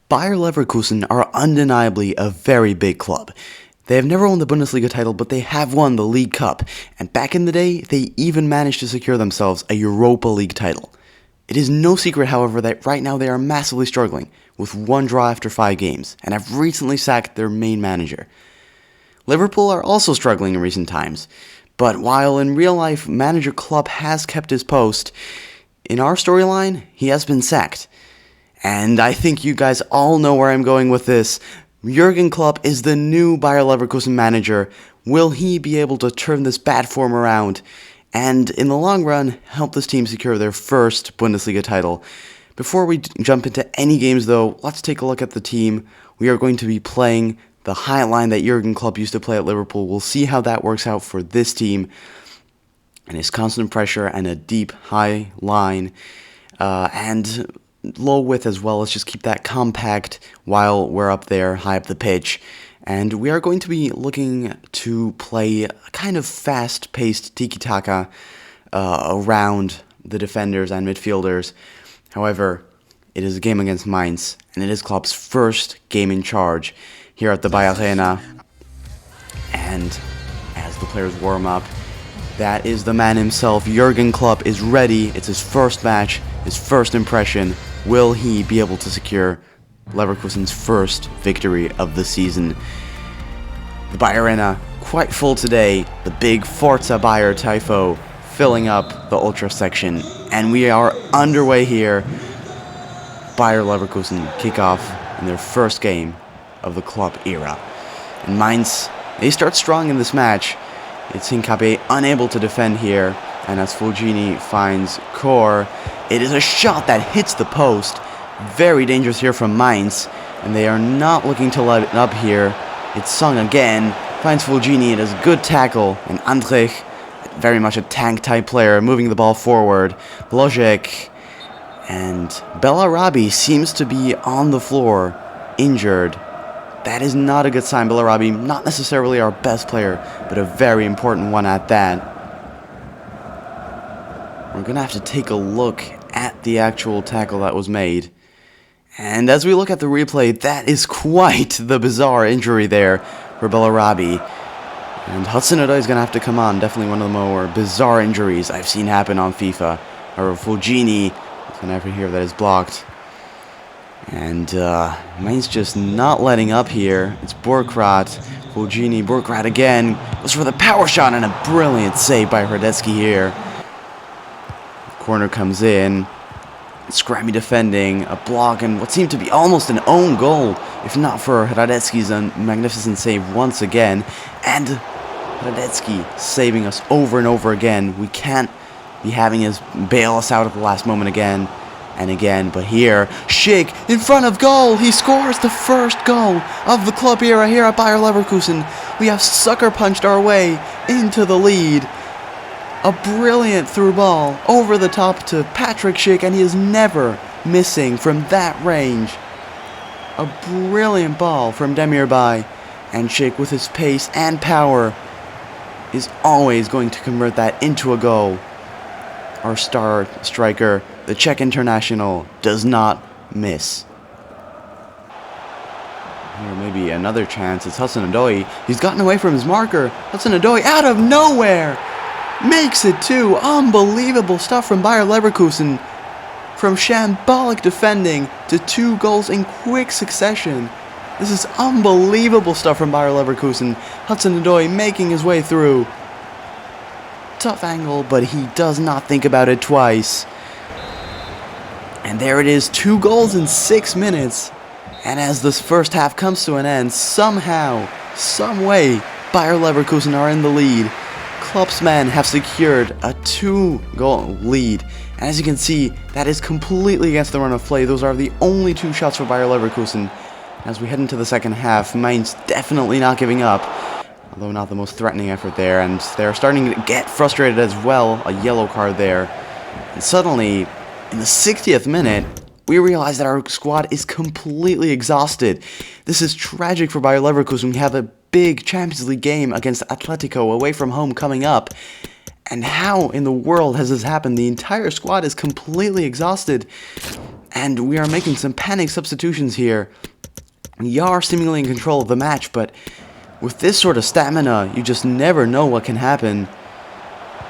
Bayer Leverkusen are undeniably a very big club. They have never won the Bundesliga title, but they have won the League Cup, and back in the day, they even managed to secure themselves a Europa League title. It is no secret, however, that right now they are massively struggling, with one draw after 5 games, and have recently sacked their main manager. Liverpool are also struggling in recent times, but while in real life manager Klopp has kept his post, in our storyline, he has been sacked. And I think you guys all know where I'm going with this. Jurgen Klopp is the new Bayer Leverkusen manager. Will he be able to turn this bad form around and, in the long run, help this team secure their first Bundesliga title? Before we jump into any games, though, let's take a look at the team. We are going to be playing the high line that Jurgen Klopp used to play at Liverpool. We'll see how that works out for this team. And his constant pressure and a deep, high line. And low width as well. Let's just keep that compact while we're up there, high up the pitch. And we are going to be looking to play a kind of fast-paced tiki-taka around the defenders and midfielders. However, it is a game against Mainz, and it is Klopp's first game in charge here at the Bayer Arena. And as the players warm up, that is the man himself. Jurgen Klopp is ready. It's his first match, his first impression. Will he be able to secure Leverkusen's first victory of the season? The Bayer Arena quite full today. The big Forza Bayer Tifo filling up the Ultra section. And we are underway here. Bayer Leverkusen kick off in their first game of the Klopp era. And Mainz, they start strong in this match. It's Hincapié unable to defend here, and as Fulgini finds Kor, it is a shot that hits the post. Very dangerous here from Mainz, and they are not looking to let it up here. It's Sung again, finds Fulgini, it is a good tackle, and Andrich, very much a tank-type player, moving the ball forward. Blojek, and Bellarabi seems to be on the floor, injured. That is not a good sign. Bellarabi, not necessarily our best player, but a very important one at that. We're going to have to take a look at the actual tackle that was made. And as we look at the replay, that is quite the bizarre injury there for Bellarabi. And Hudson-Odoi is going to have to come on. Definitely one of the more bizarre injuries I've seen happen on FIFA. Or Fulgini, whenever here that is blocked. And Mainz just not letting up here. It's Borkrat, Fulgini, Borkrat again. Goes for the power shot and a brilliant save by Hradecki here. Corner comes in. Scrammy defending, a block, and what seemed to be almost an own goal, if not for Hradecki's magnificent save once again. And Hradecki saving us over and over again. We can't be having his bail us out at the last moment again. And again, but here, Schick in front of goal. He scores the first goal of the club era here at Bayer Leverkusen. We have sucker punched our way into the lead. A brilliant through ball over the top to Patrick Schick, and he is never missing from that range. A brilliant ball from Demirbay, and Schick with his pace and power is always going to convert that into a goal. Our star striker, the Czech international, does not miss. Here maybe another chance. It's Hudson-Odoi. He's gotten away from his marker. Hudson-Odoi out of nowhere makes it 2. Unbelievable stuff from Bayer Leverkusen. From shambolic defending to 2 goals in quick succession. This is unbelievable stuff from Bayer Leverkusen. Hudson-Odoi making his way through. Tough angle, but he does not think about it twice. And there it is, 2 goals in 6 minutes. And as this first half comes to an end, somehow, some way, Bayer Leverkusen are in the lead. Klopp's men have secured a 2-goal lead. And as you can see, that is completely against the run of play. Those are the only 2 shots for Bayer Leverkusen. As we head into the second half, Mainz definitely not giving up. Although not the most threatening effort there, and they're starting to get frustrated as well. A yellow card there. And suddenly, in the 60th minute, we realize that our squad is completely exhausted. This is tragic for Bayer Leverkusen. We have a big Champions League game against Atletico away from home coming up. And how in the world has this happened? The entire squad is completely exhausted. And we are making some panic substitutions here. We are seemingly in control of the match, but with this sort of stamina, you just never know what can happen.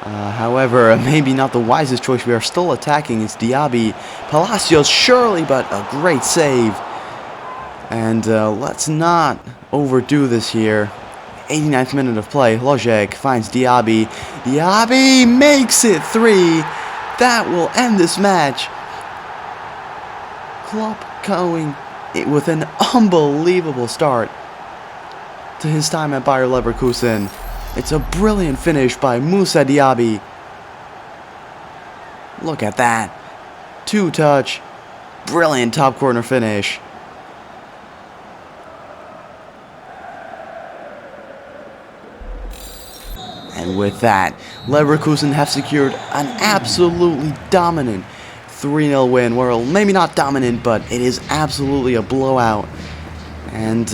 However, maybe not the wisest choice. We are still attacking. It's Diaby. Palacios, surely, but a great save. And let's not overdo this here. 89th minute of play. Lojek finds Diaby. Diaby makes it 3. That will end this match. Klopp going with an unbelievable start to his time at Bayer Leverkusen. It's a brilliant finish by Moussa Diaby. Look at that. 2-touch. Brilliant top corner finish. And with that, Leverkusen have secured an absolutely dominant 3-0 win. Well, maybe not dominant, but it is absolutely a blowout. And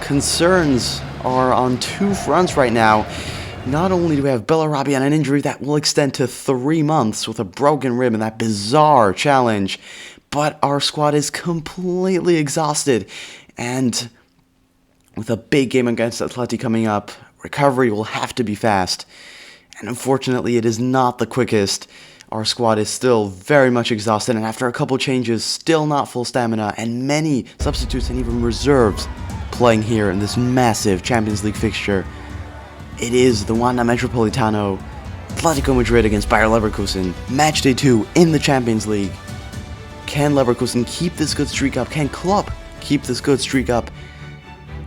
concerns are on 2 fronts right now. Not only do we have Bellarabi on an injury that will extend to 3 months with a broken rib and that bizarre challenge, but our squad is completely exhausted. And with a big game against Atleti coming up, recovery will have to be fast. And unfortunately, it is not the quickest. Our squad is still very much exhausted, and after a couple changes, still not full stamina, and many substitutes and even reserves playing here in this massive Champions League fixture. It is the Wanda Metropolitano, Atletico Madrid against Bayer Leverkusen, match day 2 in the Champions League. Can Leverkusen keep this good streak up? Can Klopp keep this good streak up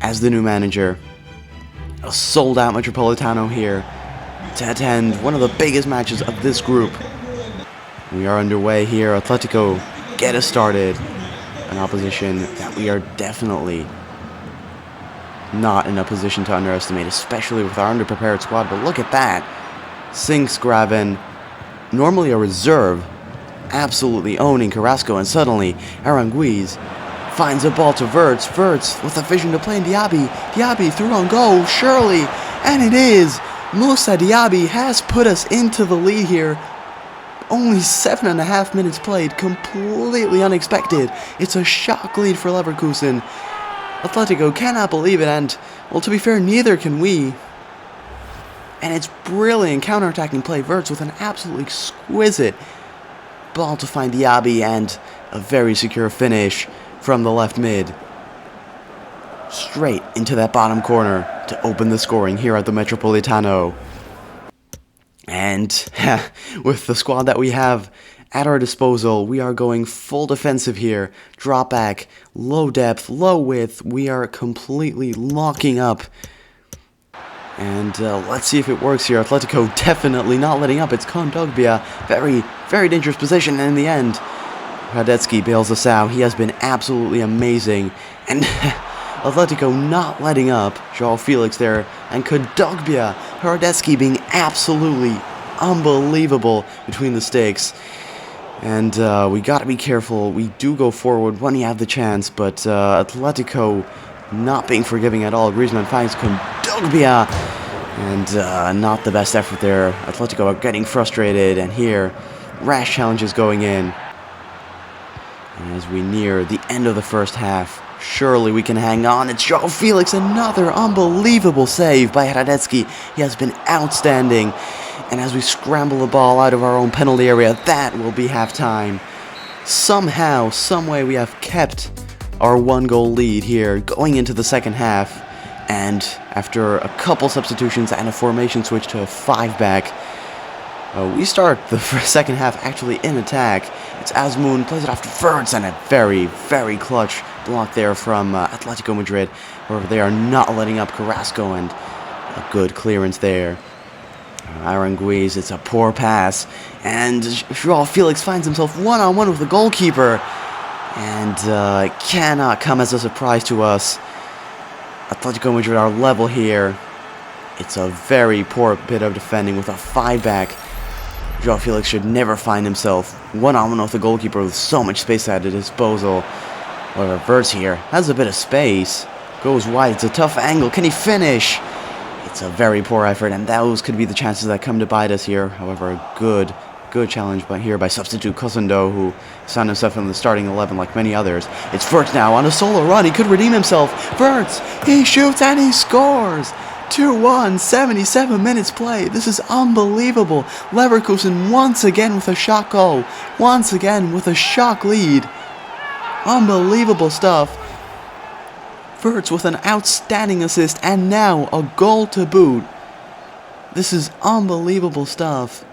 as the new manager? A sold-out Metropolitano here to attend one of the biggest matches of this group. We are underway here. Atletico get us started. An opposition that we are definitely not in a position to underestimate, especially with our underprepared squad. But look at that. Sinks Graven, normally a reserve, absolutely owning Carrasco, and suddenly Aranguiz finds a ball to Wirtz. Wirtz with a vision to play in Diaby. Diaby through on goal, surely, and it is. Moussa Diaby has put us into the lead here. Only 7.5 minutes played, completely unexpected. It's a shock lead for Leverkusen. Atletico cannot believe it, and, well, to be fair, neither can we. And it's brilliant counter-attacking play. Wirtz with an absolutely exquisite ball to find Diaby, and a very secure finish from the left mid. Straight into that bottom corner to open the scoring here at the Metropolitano. And with the squad that we have at our disposal, we are going full defensive here. Drop back, low depth, low width. We are completely locking up. And let's see if it works here. Atletico definitely not letting up. It's Kondogbia. Very, very dangerous position. And in the end, Radetzky bails us out. He has been absolutely amazing. And Atletico not letting up. João Felix there. And Kondogbia. Radetzky being absolutely unbelievable between the sticks. And we got to be careful. We do go forward when we have the chance. But Atletico not being forgiving at all. Griezmann finds Kondogbia. And not the best effort there. Atletico are getting frustrated. And here, rash challenges going in. And as we near the end of the first half, surely we can hang on. It's João Felix, another unbelievable save by Radetzky. He has been outstanding. And as we scramble the ball out of our own penalty area, that will be halftime. Somehow, someway, we have kept our 1-goal lead here going into the second half. And after a couple substitutions and a formation switch to a 5-back, we start the second half actually in attack. It's Azmoun, plays it off to Wirtz, and a very, very clutch block there from Atletico Madrid. However, they are not letting up Carrasco, and a good clearance there. Aranguiz, it's a poor pass, and João Felix finds himself one-on-one with the goalkeeper, and cannot come as a surprise to us. Atletico Madrid are level here. It's a very poor bit of defending with a 5-back. João Felix should never find himself one-on-one with the goalkeeper with so much space at his disposal. However, Wirtz here has a bit of space. Goes wide, it's a tough angle. Can he finish? It's a very poor effort, and those could be the chances that come to bite us here. However, a good good challenge here by substitute Kusendo, who found himself in the starting 11 like many others. It's Wirtz now on a solo run. He could redeem himself. Wirtz, he shoots and he scores. 2-1, 77 minutes played. This is unbelievable. Leverkusen once again with a shot goal. Once again with a shock lead. Unbelievable stuff. Wirtz with an outstanding assist and now a goal to boot. This is unbelievable stuff.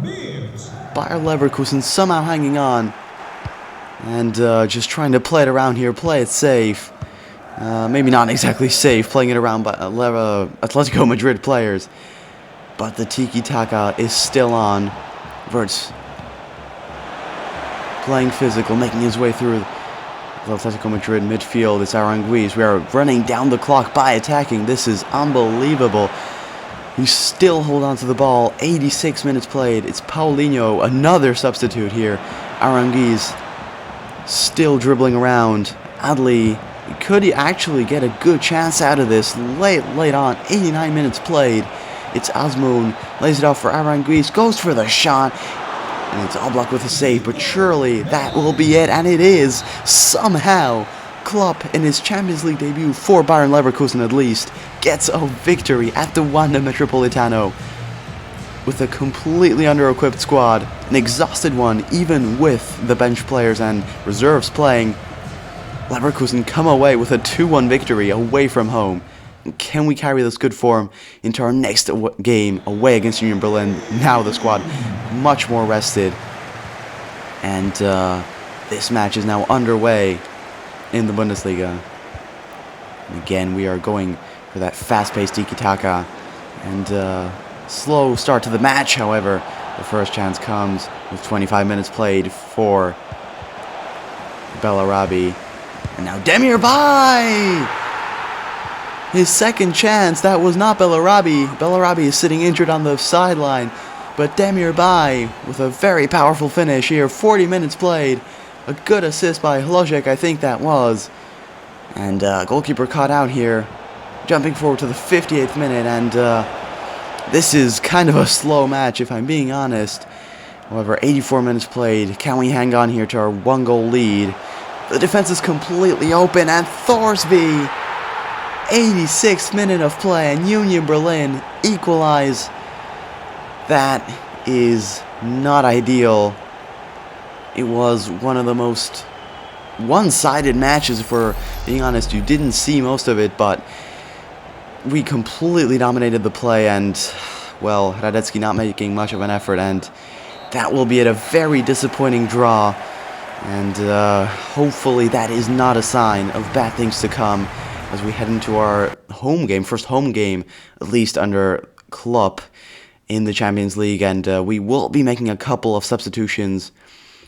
Bayer Leverkusen somehow hanging on and just trying to play it around here, play it safe. Maybe not exactly safe, playing it around by Atletico Madrid players. But the tiki-taka is still on. Wirtz playing physical, making his way through the Atletico Madrid midfield. It's Aranguiz. We are running down the clock by attacking. This is unbelievable. We still hold on to the ball. 86 minutes played. It's Paulinho, another substitute here. Aranguiz still dribbling around. Adli, could he actually get a good chance out of this? Late on. 89 minutes played. It's Azmoun. Lays it off for Aranguiz. Goes for the shot. And it's all blocked with a save. But surely that will be it. And it is. Somehow, Klopp, in his Champions League debut for Bayer Leverkusen at least, gets a victory at the Wanda Metropolitano with a completely under-equipped squad, an exhausted one even with the bench players and reserves playing. Leverkusen come away with a 2-1 victory away from home. Can we carry this good form into our next game away against Union Berlin? Now the squad much more rested, and this match is now underway in the Bundesliga. And again, we are going for that fast-paced tiki-taka and slow start to the match. However, the first chance comes with 25 minutes played for Bellarabi. And now Demir Bay! His second chance. That was not Bellarabi. Bellarabi is sitting injured on the sideline. But Demir Bay with a very powerful finish here. 40 minutes played. A good assist by Hlojek, I think that was. And goalkeeper caught out here. Jumping forward to the 58th minute. And this is kind of a slow match, if I'm being honest. However, 84 minutes played. Can we hang on here to our 1-goal lead? The defense is completely open. And Thorsby, 86th minute of play. And Union Berlin equalize. That is not ideal. It was one of the most one-sided matches, if we're being honest. You didn't see most of it, but we completely dominated the play, and, well, Radetzky not making much of an effort, and that will be at a very disappointing draw. And hopefully that is not a sign of bad things to come as we head into our home game, first home game, at least under Klopp in the Champions League, and we will be making a couple of substitutions.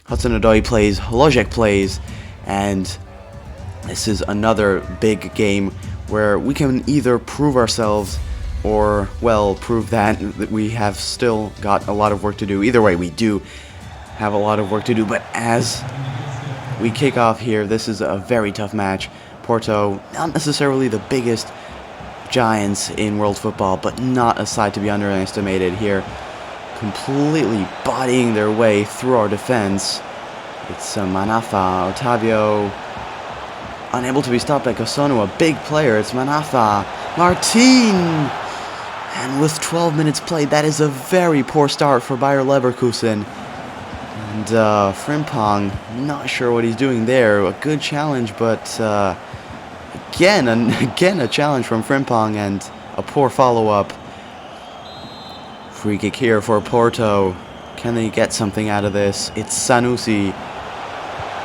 Hudson-Odoi plays, Hlojek plays, and this is another big game where we can either prove ourselves or, well, prove that we have still got a lot of work to do. Either way, we do have a lot of work to do, but as we kick off here, this is a very tough match. Porto, not necessarily the biggest giants in world football, but not a side to be underestimated here. Completely bodying their way through our defense. It's Manafa, Otavio, unable to be stopped by Kosonu, a big player. It's Manafa, Martin, and with 12 minutes played, that is a very poor start for Bayer Leverkusen. And Frimpong, not sure what he's doing there. A good challenge, but again a challenge from Frimpong and a poor follow-up. Free kick here for Porto. Can they get something out of this? It's Sanusi.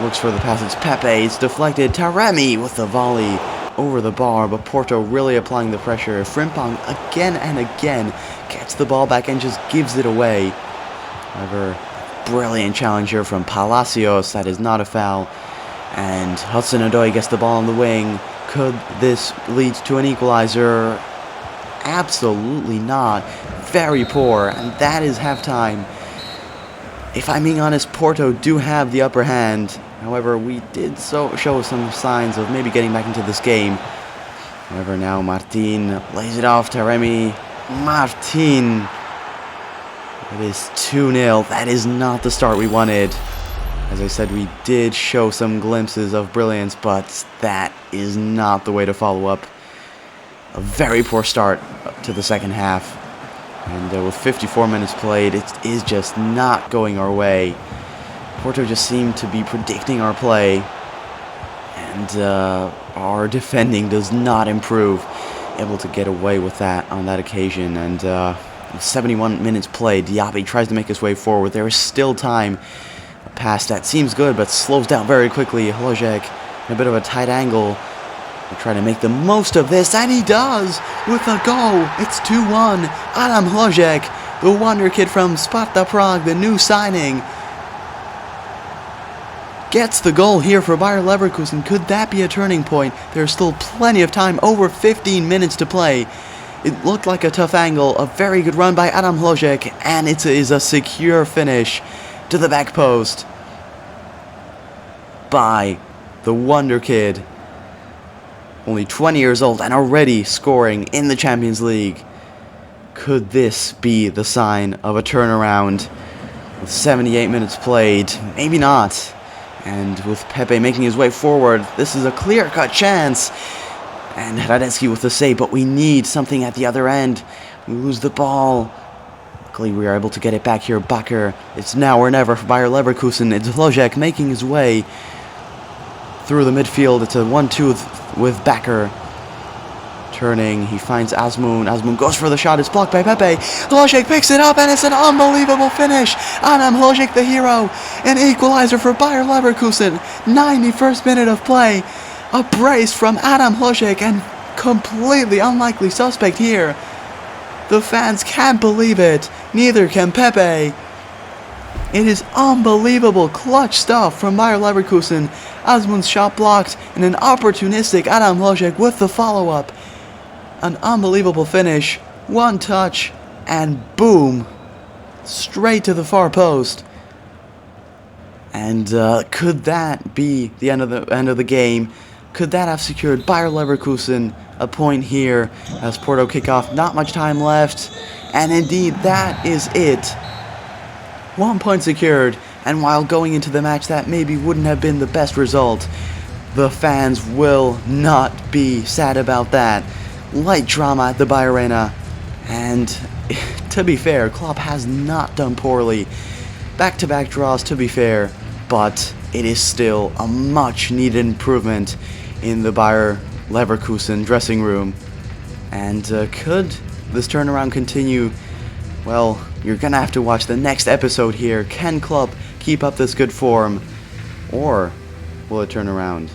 Looks for the pass. It's Pepe. It's deflected. Taremi with the volley over the bar, but Porto really applying the pressure. Frimpong again and again gets the ball back and just gives it away. However, brilliant challenge here from Palacios. That is not a foul. And Hudson-Odoi gets the ball on the wing. Could this lead to an equalizer? Absolutely not. Very poor, and that is halftime. If I'm being honest, Porto do have the upper hand. However, we did show some signs of maybe getting back into this game. However, now Martin lays it off. Taremi. Martin. It is 2-0. That is not the start we wanted. As I said, we did show some glimpses of brilliance, but that is not the way to follow up a very poor start to the second half. And with 54 minutes played, it is just not going our way. Porto just seemed to be predicting our play, and our defending does not improve. Able to get away with that on that occasion, and with 71 minutes played, Diaby tries to make his way forward. There is still time. A pass that seems good, but slows down very quickly. Hlojek in a bit of a tight angle. We're trying to make the most of this, and he does with a goal. It's 2-1. Adam Hlojek, the wonder kid from Sparta Prague, the new signing, gets the goal here for Bayer Leverkusen. Could that be a turning point? There's still plenty of time, over 15 minutes to play. It looked like a tough angle, a very good run by Adam Hlojek, and it is a secure finish to the back post by the wonder kid. Only 20 years old and already scoring in the Champions League. Could this be the sign of a turnaround? With 78 minutes played, maybe not. And with Pepe making his way forward, this is a clear-cut chance. And Radecki with the save, but we need something at the other end. We lose the ball. Luckily, we are able to get it back here. Bakker, it's now or never for Bayer Leverkusen. It's Hlojek making his way through the midfield. It's a 1-2 with Bakker. Turning, he finds Azmoun. Azmoun goes for the shot. It's blocked by Pepe. Hlojek picks it up, and it's an unbelievable finish. Adam Hlojek, the hero. An equalizer for Bayer Leverkusen. 91st minute of play. A brace from Adam Hlojek, and completely unlikely suspect here. The fans can't believe it. Neither can Pepe. It is unbelievable clutch stuff from Bayer Leverkusen. Azmoun's shot blocked, and an opportunistic Adam Hlojek with the follow-up. An unbelievable finish, one touch, and boom, straight to the far post. And could that be the end of the game? Could that have secured Bayer Leverkusen a point here as Porto kick off? Not much time left, and indeed that is it. 1 point secured, and while going into the match that maybe wouldn't have been the best result, the fans will not be sad about that. Light drama at the Bayer Arena, and to be fair, Klopp has not done poorly. Back-to-back draws, to be fair, but it is still a much-needed improvement in the Bayer Leverkusen dressing room. And could this turnaround continue? Well, you're gonna have to watch the next episode here. Can Klopp keep up this good form, or will it turn around?